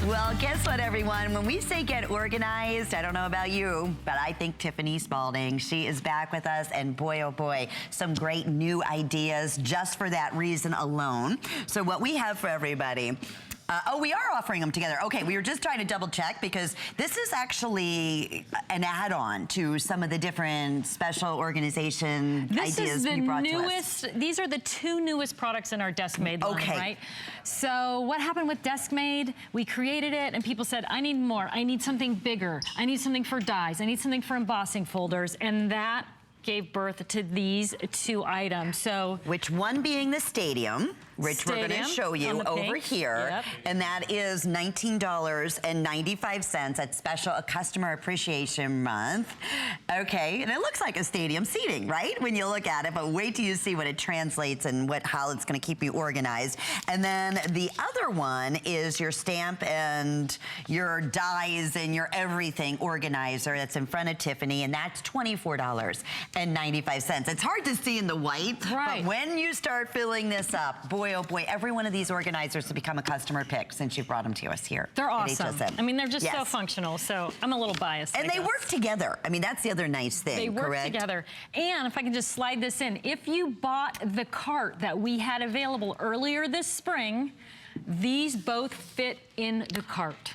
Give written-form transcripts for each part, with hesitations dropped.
Well, guess what, everyone? When we say get organized, I don't know about you, but I think Tiffany Spalding, she is back with us, and boy, oh boy, some great new ideas just for that reason alone. So what we have for everybody, oh, we are offering them together. Okay, we were just trying to double check because this is actually an add-on to some of the different special organization ideas you brought to us. These are the two newest products in our Desk Maid line, right? So what happened with Desk Maid? We created it and people said, I need more. I need something bigger. I need something for dies. I need something for embossing folders. And that gave birth to these two items. So, which one being the stadium, which we're going to show you over here, and that is $19.95 at Special Customer Appreciation Month. Okay, and it looks like a stadium seating, right? When you look at it, but wait till you see what it translates and how it's going to keep you organized. And then the other one is your stamp and your dies and your everything organizer that's in front of Tiffany, and that's $24.95. It's hard to see in the white, but when you start filling this up, boy, oh boy, every one of these organizers has become a customer pick since you brought them to us here. They're awesome. I mean, they're just so functional, so I'm a little biased. And they work together. I mean, that's the other nice thing, They work together. And if I can just slide this in, if you bought the cart that we had available earlier this spring, these both fit in the cart.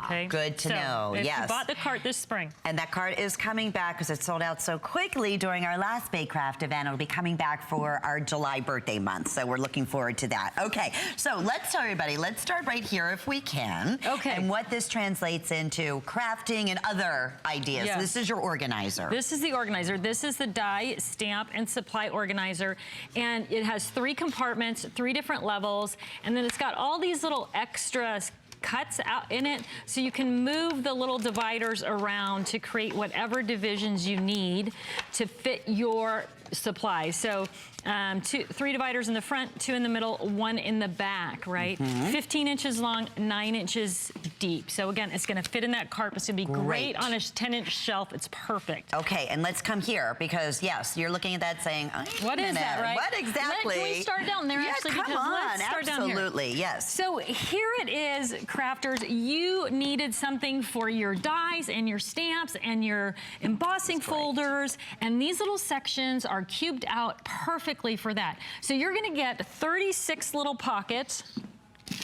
Okay. Good to know. If you bought the cart this spring. And that cart is coming back because it sold out so quickly during our last Bake Craft event. It'll be coming back for our July birthday month. So we're looking forward to that. Okay, so let's tell everybody, let's start right here if we can. Okay. And what this translates into crafting and other ideas. Yes. This is your organizer. This is the organizer. This is the die, stamp, and supply organizer. And it has 3 compartments, 3 different levels. And then it's got all these little extra cuts out in it, so you can move the little dividers around to create whatever divisions you need to fit your supplies. So 3 dividers in the front, 2 in the middle, 1 in the back, right? 15 inches long, 9 inches deep. So again, it's gonna fit in that cart. It's gonna be great on a 10-inch shelf. It's perfect. Okay, and let's come here because yes, you're looking at that saying, what is that, right? What exactly? Can we start down there actually? Come on, let's start absolutely, down here. yes. So here it is, crafters. You needed something for your dies and your stamps and your embossing folders, and these little sections are cubed out perfectly for that. So you're gonna get 36 little pockets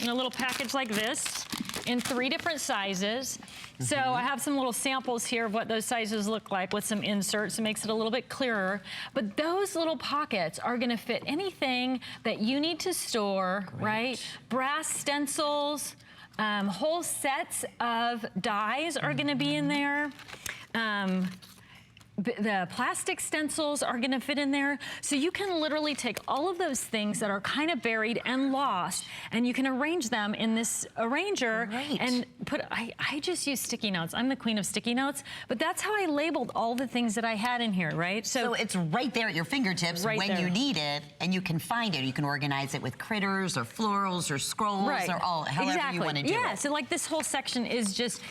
in a little package like this in 3 different sizes. So I have some little samples here of what those sizes look like with some inserts. It makes it a little bit clearer. But those little pockets are gonna fit anything that you need to store, right? Brass stencils, whole sets of dies are gonna be in there. The plastic stencils are gonna fit in there. So you can literally take all of those things that are kind of buried and lost, and you can arrange them in this arranger and put, I just use sticky notes. I'm the queen of sticky notes, but that's how I labeled all the things that I had in here, right? So it's right there at your fingertips when you need it, and you can find it. You can organize it with critters or florals or scrolls or all, however you wanna do it. So like this whole section is just,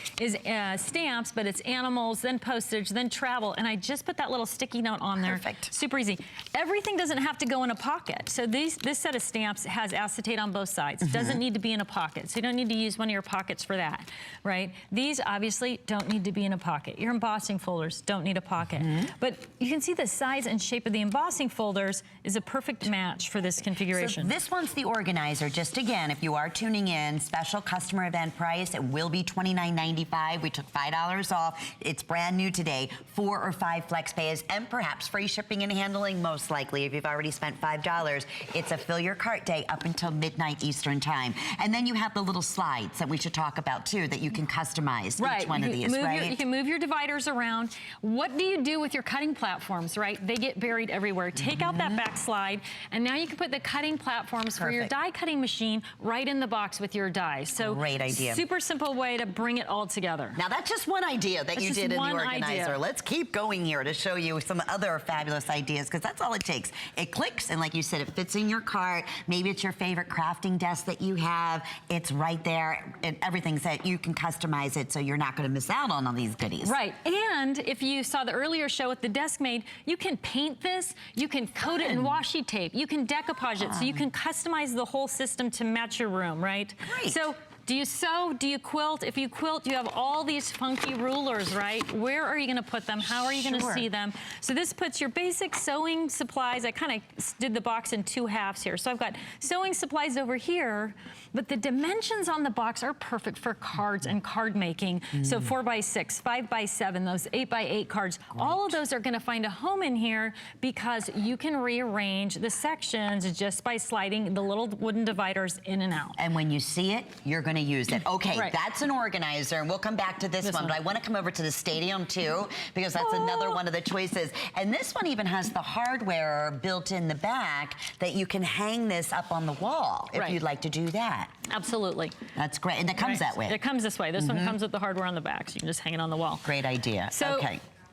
stamps, but it's animals, then postage, then travel, and I just put that little sticky note on there. Perfect. Super easy. Everything doesn't have to go in a pocket. So this set of stamps has acetate on both sides. It doesn't need to be in a pocket. So you don't need to use one of your pockets for that, right? These obviously don't need to be in a pocket. Your embossing folders don't need a pocket. But you can see the size and shape of the embossing folders is a perfect match for this configuration. So this one's the organizer. Just again, if you are tuning in, special customer event price, it will be $29.95. We took $5 off. It's brand new today. 4 or 5 flex pays and perhaps free shipping and handling, most likely. If you've already spent $5, it's a fill your cart day up until midnight Eastern time. And then you have the little slides that we should talk about too, that you can customize each one of these, right? You can move your dividers around. What do you do with your cutting platforms, right? They get buried everywhere. Take out that back slide, and now you can put the cutting platforms for your die cutting machine right in the box with your dies. So great idea. Super simple way to bring it all together. Now that's just one idea that you did in the organizer. Let's keep going here to show you some other fabulous ideas, because that's all it takes. It clicks, and like you said, it fits in your cart. Maybe it's your favorite crafting desk that you have. It's right there, and everything's that you can customize it, so you're not going to miss out on all these goodies. Right, and if you saw the earlier show with the Desk Maid, you can paint this, you can coat it in washi tape, you can decoupage it, so you can customize the whole system to match your room, right? Great. So Do you sew? Do you quilt? If you quilt, you have all these funky rulers, right? Where are you gonna put them? How are you gonna see them? So this puts your basic sewing supplies. I kind of did the box in 2 halves here. So I've got sewing supplies over here, but the dimensions on the box are perfect for cards and card making. So 4x6, 5x7, those 8x8 cards, all of those are gonna find a home in here because you can rearrange the sections just by sliding the little wooden dividers in and out. And when you see it, you're gonna use it. Okay, that's an organizer, and we'll come back to this one, but I wanna come over to the Stadium too, because that's another one of the choices. And this one even has the hardware built in the back that you can hang this up on the wall if you'd like to do that. Absolutely. That's great, and it comes that way. It comes this way. This one comes with the hardware on the back, so you can just hang it on the wall. Great idea. So,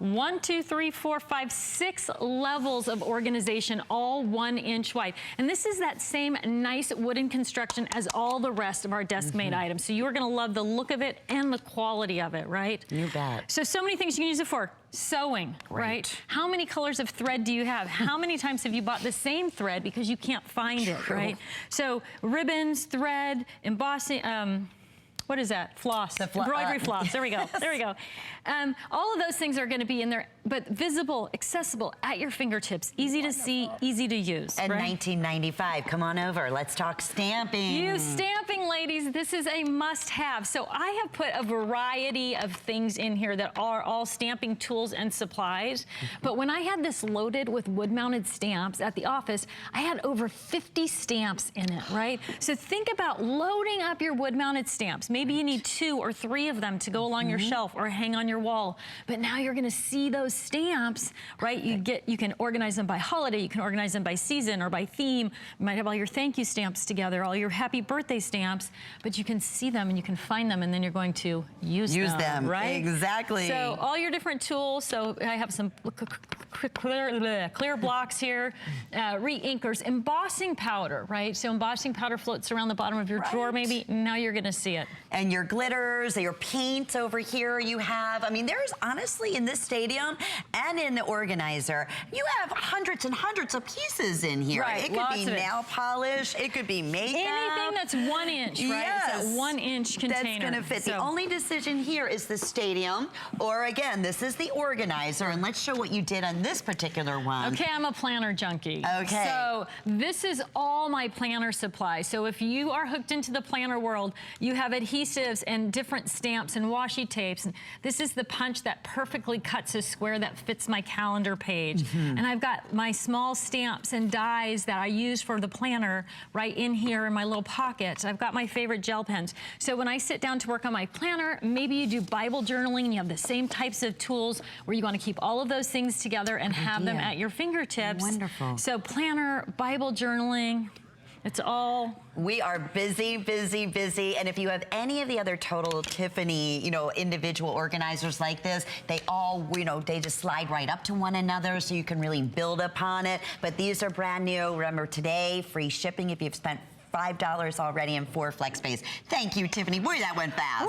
1, 2, 3, 4, 5, 6 levels of organization, all 1 inch wide. And this is that same nice wooden construction as all the rest of our desk made items. So you are gonna love the look of it and the quality of it, right? You bet. So many things you can use it for. Sewing, right? How many colors of thread do you have? How many times have you bought the same thread because you can't find it, right? So ribbons, thread, embossing, what is that? Floss. Embroidery floss. There we go. There we go. All of those things are going to be in there, but visible, accessible, at your fingertips, easy to see, easy to use. And $19.95. Come on over. Let's talk stamping. You stamping ladies, this is a must-have. So I have put a variety of things in here that are all stamping tools and supplies. But when I had this loaded with wood-mounted stamps at the office, I had over 50 stamps in it, right? So think about loading up your wood-mounted stamps. Maybe you need 2 or 3 of them to go along your shelf or hang on your wall. But now you're gonna see those stamps, right? You can organize them by holiday, you can organize them by season or by theme. You might have all your thank you stamps together, all your happy birthday stamps, but you can see them and you can find them and then you're going to use them, right? Exactly. So all your different tools. So I have some clear blocks here, re-inkers, embossing powder, right? So embossing powder floats around the bottom of your drawer maybe. Now you're gonna see it. And your glitters, your paints over here you have. I mean, there's honestly in this Stadium and in the organizer, you have hundreds and hundreds of pieces in here. Right, it could be nail polish, it could be makeup. Anything that's 1 inch, right? Yes. It's that 1 inch container. That's gonna fit. The only decision here is the Stadium, or again, this is the organizer, and let's show what you did on this particular one. Okay, I'm a planner junkie. Okay. So this is all my planner supplies. So if you are hooked into the planner world, you have adhesives and different stamps and washi tapes. And this is the punch that perfectly cuts a square that fits my calendar page. And I've got my small stamps and dies that I use for the planner right in here in my little pockets. I've got my favorite gel pens. So when I sit down to work on my planner, maybe you do Bible journaling and you have the same types of tools where you want to keep all of those things together and have them at your fingertips. Wonderful. So planner, Bible journaling, it's all. We are busy, busy, busy. And if you have any of the other Total Tiffany, individual organizers like this, they all, they just slide right up to one another so you can really build upon it. But these are brand new. Remember today, free shipping if you've spent $5 already and 4 flex pays. Thank you, Tiffany. Boy, that went fast. Woo.